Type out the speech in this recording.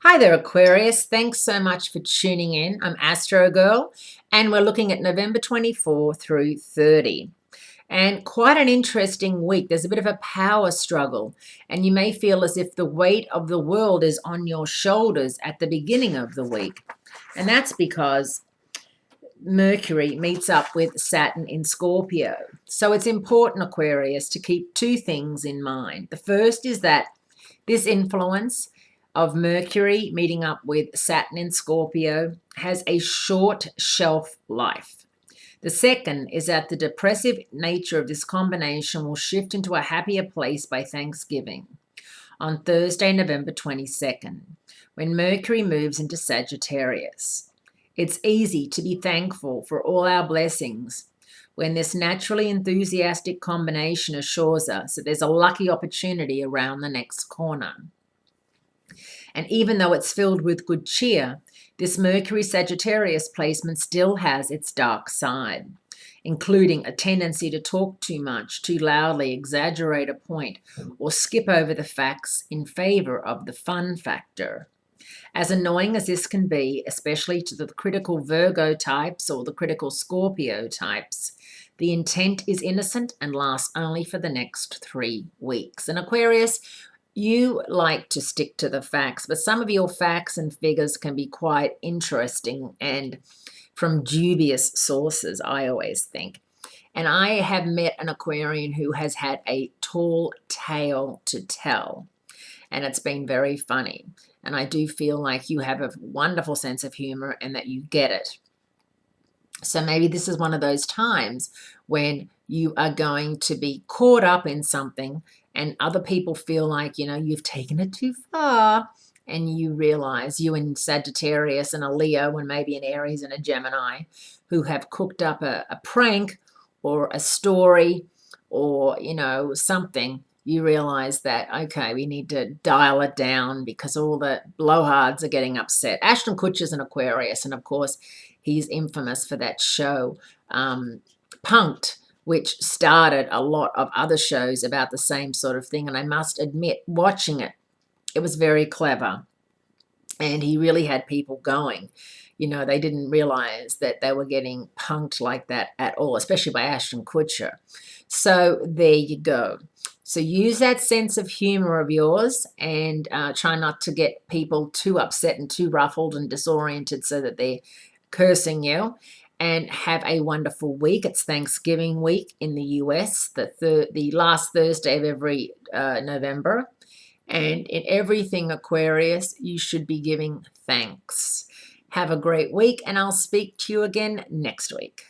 Hi there, Aquarius. Thanks so much for tuning in. I'm Astrogirl, and we're looking at November 24 through 30. And quite an interesting week. There's a bit of a power struggle, and you may feel as if the weight of the world is on your shoulders at the beginning of the week. And that's because Mercury meets up with Saturn in Scorpio. So it's important, Aquarius, to keep two things in mind. The first is that this influence of Mercury meeting up with Saturn in Scorpio has a short shelf life. The second is that the depressive nature of this combination will shift into a happier place by Thanksgiving on Thursday, November 22nd, when Mercury moves into Sagittarius. It's easy to be thankful for all our blessings when this naturally enthusiastic combination assures us that there's a lucky opportunity around the next corner. And even though it's filled with good cheer, this Mercury Sagittarius placement still has its dark side, including a tendency to talk too much, too loudly, exaggerate a point, or skip over the facts in favor of the fun factor. As annoying as this can be, especially to the critical Virgo types or the critical Scorpio types, the intent is innocent and lasts only for the next 3 weeks. And Aquarius, you like to stick to the facts, but some of your facts and figures can be quite interesting and from dubious sources, I always think. And I have met an Aquarian who has had a tall tale to tell, and it's been very funny. And I do feel like you have a wonderful sense of humor and that you get it. So maybe this is one of those times when you are going to be caught up in something and other people feel like, you've taken it too far, and you realize you and Sagittarius and a Leo and maybe an Aries and a Gemini who have cooked up a prank or a story or, something. You realize that, okay, we need to dial it down because all the blowhards are getting upset. Ashton Kutcher's an Aquarius, and of course, he's infamous for that show, Punk'd, which started a lot of other shows about the same sort of thing. And I must admit, watching it, it was very clever. And he really had people going. They didn't realize that they were getting punked like that at all, especially by Ashton Kutcher. So there you go. So use that sense of humor of yours and try not to get people too upset and too ruffled and disoriented so that they're cursing you. And have a wonderful week. It's Thanksgiving week in the US, the last Thursday of every November. And in everything, Aquarius, you should be giving thanks. Have a great week, and I'll speak to you again next week.